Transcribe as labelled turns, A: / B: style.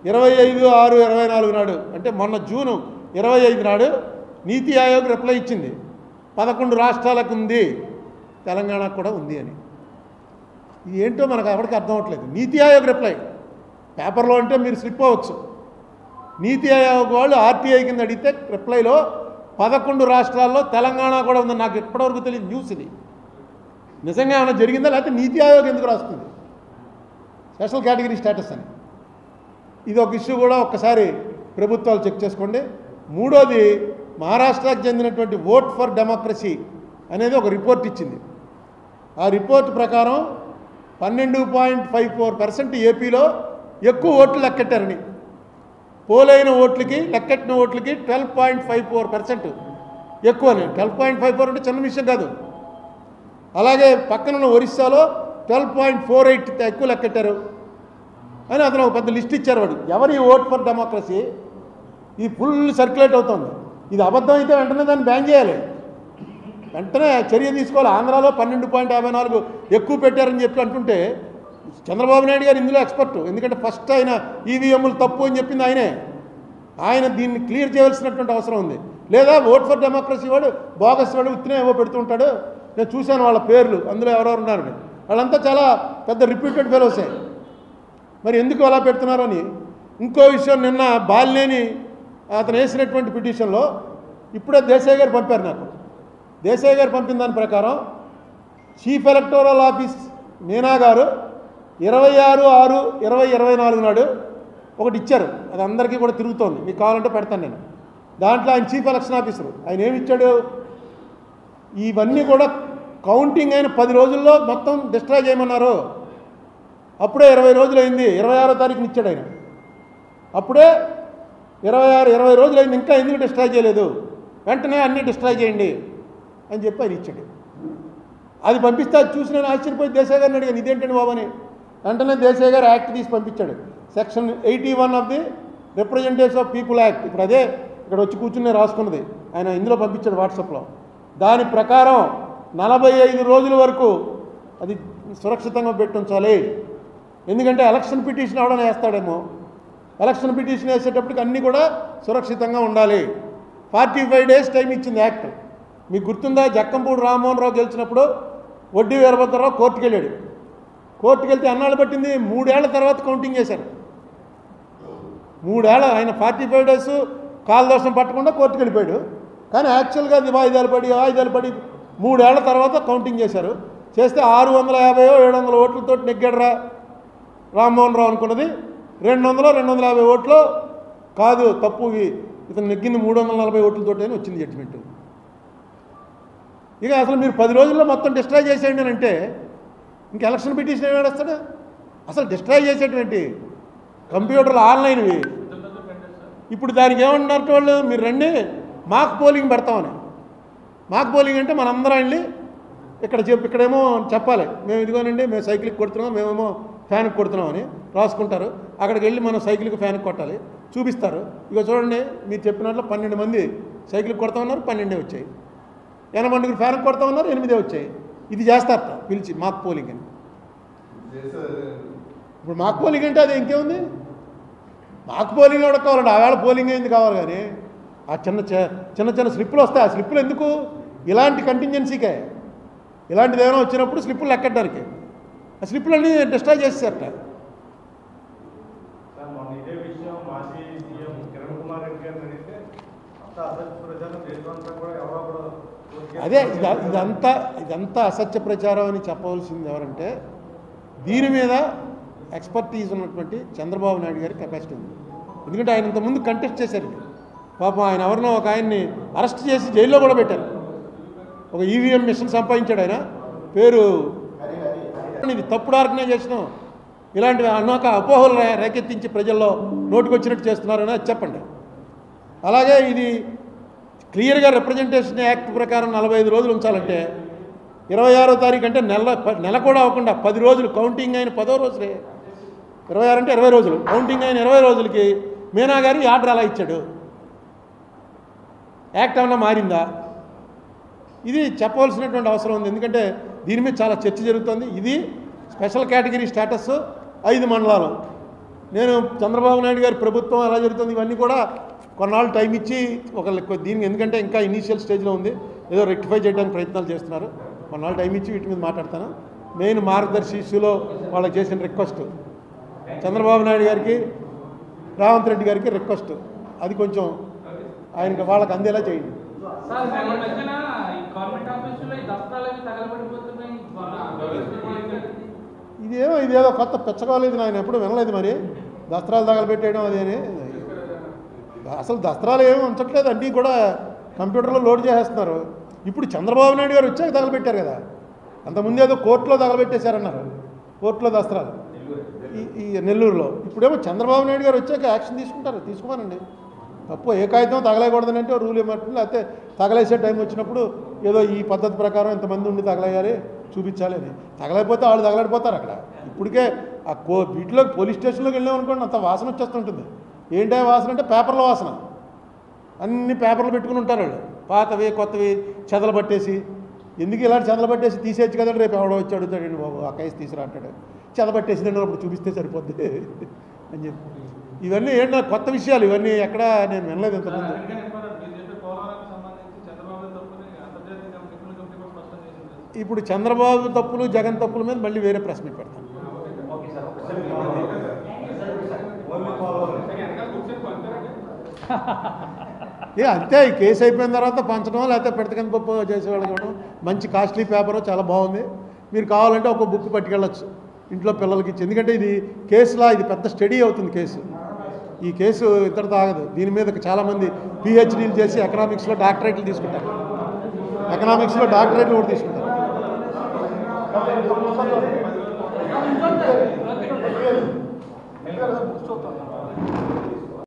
A: 25/6/24 నాడు అంటే మొన్న జూన్ 25 నాడు నీతి ఆయోగ్ రిప్లై ఇచ్చింది 11 రాష్ట్రాలకు ఉంది, తెలంగాణకు కూడా ఉంది అని. ఇది ఏంటో మనకు ఎవరికి అర్థం అవ్వట్లేదు. నీతి ఆయోగ్ రిప్లై పేపర్లో అంటే మీరు స్లిప్ అవ్వచ్చు. నీతి ఆయోగ్ వాళ్ళు ఆర్టీఐ కింద అడిగితే రిప్లైలో 11 రాష్ట్రాల్లో తెలంగాణ కూడా ఉందని నాకు ఎప్పటివరకు తెలియదు న్యూస్. ఇది నిజంగా ఏమైనా జరిగిందా లేకపోతే నీతి ఆయోగ్ ఎందుకు రాస్తుంది స్పెషల్ కేటగిరీ స్టేటస్ అని? ఇది ఒక ఇష్యూ కూడా ఒక్కసారి ప్రభుత్వాలు చెక్ చేసుకోండి. మూడోది, మహారాష్ట్రకు చెందినటువంటి ఓట్ ఫర్ డెమోక్రసీ అనేది ఒక రిపోర్ట్ ఇచ్చింది. ఆ రిపోర్ట్ ప్రకారం 12.54% ఏపీలో ఎక్కువ ఓట్లు లెక్కెట్టారని, పోలైన ఓట్లకి లెక్కెట్టిన ఓట్లకి 12.54% ఎక్కువని. 12.54 అంటే చిన్న విషయం కాదు. అలాగే పక్కనున్న ఒరిస్సాలో 12.48 ఎక్కువ లెక్కెట్టారు అని అతను ఒక పెద్ద లిస్ట్ ఇచ్చారు. వాడు ఎవరి ఓట్ ఫర్ డెమోక్రసీ ఇది ఫుల్ సర్క్యులేట్ అవుతుంది. ఇది అబద్ధం అయితే వెంటనే దాన్ని బ్యాన్ చేయాలి, వెంటనే చర్య తీసుకోవాలి. ఆంధ్రాలో 12.54 ఎక్కువ పెట్టారని చెప్పి అంటుంటే చంద్రబాబు నాయుడు గారు ఇందులో ఎక్స్పర్ట్. ఎందుకంటే ఫస్ట్ ఆయన ఈవీఎంలు తప్పు అని చెప్పింది ఆయనే. ఆయన దీన్ని క్లియర్ చేయాల్సినటువంటి అవసరం ఉంది. లేదా ఓట్ ఫర్ డెమోక్రసీ వాడు బోగస్ వాడు ఉత్తినే ఏవో పెడుతుంటాడు. నేను చూశాను వాళ్ళ పేర్లు, అందులో ఎవరెవరు ఉన్నారని. వాళ్ళంతా చాలా పెద్ద రిప్యూటెడ్ ఫెలోసే. మరి ఎందుకు అలా పెడుతున్నారు అని. ఇంకో విషయం, నిన్న బాలినేని అతను వేసినటువంటి పిటిషన్లో ఇప్పుడే దేశాయ్ గారు పంపారు నాకు. దేశాయ్ గారు పంపిన దాని ప్రకారం చీఫ్ ఎలక్టోరల్ ఆఫీస్ మీనా గారు 26/6/2024 నాడు ఒకటి ఇచ్చారు. అది అందరికీ కూడా తిరుగుతోంది, మీకు కావాలంటే పెడతాను నేను. దాంట్లో ఆయన చీఫ్ ఎలక్షన్ ఆఫీసరు ఆయన ఏమి ఇచ్చాడు, ఇవన్నీ కూడా కౌంటింగ్ అయిన 10 రోజుల్లో మొత్తం డిస్ట్రాయ్ చేయమన్నారు. అప్పుడే 20 రోజులు అయింది, 26వ తారీఖున ఇచ్చాడు ఆయన. అప్పుడే 20 రోజులు అయింది, ఇంకా ఎందుకు డిస్ట్రాయ్ చేయలేదు, వెంటనే అన్నీ డిస్ట్రాయ్ చేయండి అని చెప్పి ఆయన ఇచ్చాడు. అది పంపిస్తే అది చూసి నేను ఆశ్చర్యపోయి దేశాయ్ గారిని అడిగాను, ఇదేంటండి బాబు అని. వెంటనే దేశాయ్ గారు యాక్ట్ తీసి పంపించాడు. Section 81 of the representatives of people act. ఇప్పుడు అదే ఇక్కడ వచ్చి కూర్చుని రాసుకున్నది ఆయన ఇందులో పంపించాడు వాట్సాప్లో. దాని ప్రకారం 45 రోజుల వరకు అది సురక్షితంగా పెట్టించాలి. ఎందుకంటే ఎలక్షన్ పిటిషన్ ఎవడన్నా వేస్తాడేమో, ఎలక్షన్ పిటిషన్ వేసేటప్పటికి అన్నీ కూడా సురక్షితంగా ఉండాలి. 45 డేస్ టైం ఇచ్చింది యాక్ట్. మీకు గుర్తుందా, జక్కంపూడి రామ్మోహన్ రావు గెలిచినప్పుడు వడ్డీ వీరభద్రరావు కోర్టుకు వెళ్ళాడు. కోర్టుకు వెళ్తే అన్నాళ్ళు పట్టింది, 3 ఏళ్ల తర్వాత కౌంటింగ్ చేశారు. 3 ఏళ్ళ ఆయన 45 డేస్ కాలదోషం పట్టకుండా కోర్టుకు వెళ్ళిపోయాడు. కానీ యాక్చువల్గా అది వాయిదాలు పడి 3 ఏళ్ల తర్వాత కౌంటింగ్ చేశారు. చేస్తే 650-700 ఓట్లతో నెగ్గాడరా రామ్మోహన్ రావు అనుకున్నది 200-250 ఓట్లు కాదు, తప్పు, ఇతను నెగ్గింది 340 ఓట్లతో అని వచ్చింది జడ్జిమెంట్. ఇక అసలు మీరు 10 రోజుల్లో మొత్తం డిస్ట్రాయ్ చేసేయండి అని అంటే ఇంక ఎలక్షన్ పిటిషన్ ఏమి వేస్తాడు. అసలు డిస్ట్రాయ్ చేసేటువంటి కంప్యూటర్లు ఆన్లైన్వి. ఇప్పుడు దానికి ఏమంటున్నారు వాళ్ళు, మీరు రండి మాక్ పోలింగ్ పెడతామని. మాక్ పోలింగ్ అంటే మనందరం వెళ్ళి ఇక్కడేమో చెప్పాలి, మేము ఇదిగోనండి మేము సైకిల్కి కొడుతున్నాం, మేమేమో ఫ్యాన్కి కొడుతున్నాం అని రాసుకుంటారు. అక్కడికి వెళ్ళి మనం సైకిల్కి ఫ్యాన్కి కొట్టాలి, చూపిస్తారు. ఇక చూడండి మీరు చెప్పినట్లు 12 మంది సైకిల్కి కొడతా ఉన్నారు, 12 వచ్చాయి. 80 మందికి ఫ్యాన్కి కొడతా ఉన్నారు, 8 వచ్చాయి. ఇది చేస్తారట పిలిచి మాక్ పోలింగ్ అని. ఇప్పుడు మాక్ పోలింగ్ అంటే అది ఇంకేముంది, మాక్ పోలింగ్ కూడా కావాలండి. ఆవేళ పోలింగ్ అయింది కావాలి. కానీ ఆ చిన్న స్లిప్పులు వస్తాయి. ఆ స్లిప్పులు ఎందుకు, ఇలాంటి కంటింజెన్సీకే, ఇలాంటిది ఏమైనా వచ్చినప్పుడు స్లిప్పులు లెక్కడానికి. ఆ స్లిప్పులన్నీ డిస్ట్రాయ్ చేసేసారట. అదే ఇదంతా అసత్య ప్రచారం అని చెప్పవలసింది ఎవరంటే, దీని మీద ఎక్స్పర్టీజ్ ఉన్నటువంటి చంద్రబాబు నాయుడు గారి కెపాసిటీ ఉంది. ఎందుకంటే ఆయన ఇంతకుముందు కంటెస్ట్ చేశారు. పాపం ఆయన ఎవరినో ఒక ఆయన్ని అరెస్ట్ చేసి జైల్లో కూడా పెట్టారు. ఒక ఈవీఎం మిషన్ సంపాదించాడు ఆయన, పేరు ఇది తప్పుడు ఆర్గనైజేషను. ఇలాంటివి అన్నాక అపోహలు రేకెత్తించి ప్రజల్లో నోటుకొచ్చినట్టు చేస్తున్నారని అది చెప్పండి. అలాగే ఇది క్లియర్గా రిప్రజెంటేషన్ యాక్ట్ ప్రకారం 45 రోజులు ఉంచాలంటే 26వ తారీఖు అంటే నెల కూడా అవ్వకుండా 10 రోజులు కౌంటింగ్ అయిన 10వ రోజులే. 26 అంటే 20 రోజులు, కౌంటింగ్ అయిన 20 రోజులకి మీనా గారు ఆర్డర్ అలా ఇచ్చాడు. యాక్ట్ ఏమన్నా మారిందా, ఇది చెప్పవలసినటువంటి అవసరం ఉంది. ఎందుకంటే దీని మీద చాలా చర్చ జరుగుతుంది. ఇది స్పెషల్ కేటగిరీ స్టేటస్ 5 మండలాలు. నేను చంద్రబాబు నాయుడు గారి ప్రభుత్వం ఎలా జరుగుతుంది ఇవన్నీ కూడా కొన్నాళ్ళు టైం ఇచ్చి దీనికి, ఎందుకంటే ఇంకా ఇనీషియల్ స్టేజ్లో ఉంది, ఏదో రెక్టిఫై చేయడానికి ప్రయత్నాలు చేస్తున్నారు. కొన్నాళ్ళు టైం ఇచ్చి వీటి మీద మాట్లాడతాను. మెయిన్ మార్గదర్శిలో వాళ్ళకి చేసిన రిక్వెస్ట్, చంద్రబాబు నాయుడు గారికి రేవంత్ రెడ్డి గారికి రిక్వెస్ట్, అది కొంచెం ఆయనకి వాళ్ళకి అందేలా చేయండి. ఇదేదో కొత్త పెచ్చకోలేదు, ఆయన ఎప్పుడు వినలేదు. మరి దస్త్రాలు తగలబెట్టేయడం అదేని, అసలు దస్త్రాలు ఏమీ ఉంచట్లేదు, అన్నీ కూడా కంప్యూటర్లో లోడ్ చేసేస్తున్నారు. ఇప్పుడు చంద్రబాబు నాయుడు గారు వచ్చాక తగలబెట్టారు కదా, అంతకుముందు ఏదో కోర్టులో తగలబెట్టేశారన్నారు, కోర్టులో దస్త్రాలు ఈ నెల్లూరులో. ఇప్పుడేమో చంద్రబాబు నాయుడు గారు వచ్చాక యాక్షన్ తీసుకుంటారు, తీసుకోమనండి. తప్పు ఏ కాగితం తగలేయకూడదని అంటే రూల్ ఏమంటుంది, లేకపోతే తగలేసే టైం వచ్చినప్పుడు ఏదో ఈ పద్ధతి ప్రకారం ఎంతమంది ఉండి తగలేయాలి చూపించాలి అని. తగలేకపోతే వాళ్ళు తగలడిపోతారు అక్కడ. ఇప్పటికే ఆ వీటిలో పోలీస్ స్టేషన్లోకి వెళ్ళామనుకోండి, అంత వాసన వచ్చేస్తుంటుంది. ఏంటో వాసన అంటే పేపర్ల వాసన, అన్ని పేపర్లు పెట్టుకుని ఉంటారు వాళ్ళు, పాతవి కొత్తవి చెదలు పట్టేసి. ఎందుకు ఇలాంటి చెదలు పట్టేసి తీసేయచ్చు కదండి, రేపు ఎవడో వచ్చి అడుగుతాడండి, బాబు ఆ కేసు తీసుకురా అంటాడు. చెదపట్టేసిందండి అప్పుడు చూపిస్తే సరిపోద్ది అని చెప్పి. ఇవన్నీ ఏంటో కొత్త విషయాలు, ఇవన్నీ ఎక్కడ నేను వినలేదు ఇంతకుముందు. ఇప్పుడు చంద్రబాబు తప్పులు జగన్ తప్పుల మీద మళ్ళీ వేరే ప్రెస్ మీట్ పెడతాను. అంతే, ఈ కేసు అయిపోయిన తర్వాత పంచడం, లేకపోతే పెడతకని పప్పు చేసేవాళ్ళకి ఇవ్వడం. మంచి కాస్ట్లీ పేపరు, చాలా బాగుంది. మీరు కావాలంటే ఒక బుక్ పట్టుకెళ్ళచ్చు ఇంట్లో పిల్లలకి ఇచ్చి. ఎందుకంటే ఇది కేసులా, ఇది పెద్ద స్టడీ అవుతుంది కేసు. ఈ కేసు ఇతరుతో ఆగదు. దీని మీద చాలామంది పిహెచ్డీలు చేసి ఎకనామిక్స్లో డాక్టరేట్లు తీసుకుంటారు, ఎకనామిక్స్లో డాక్టరేట్లు కూడా తీసుకుంటారు.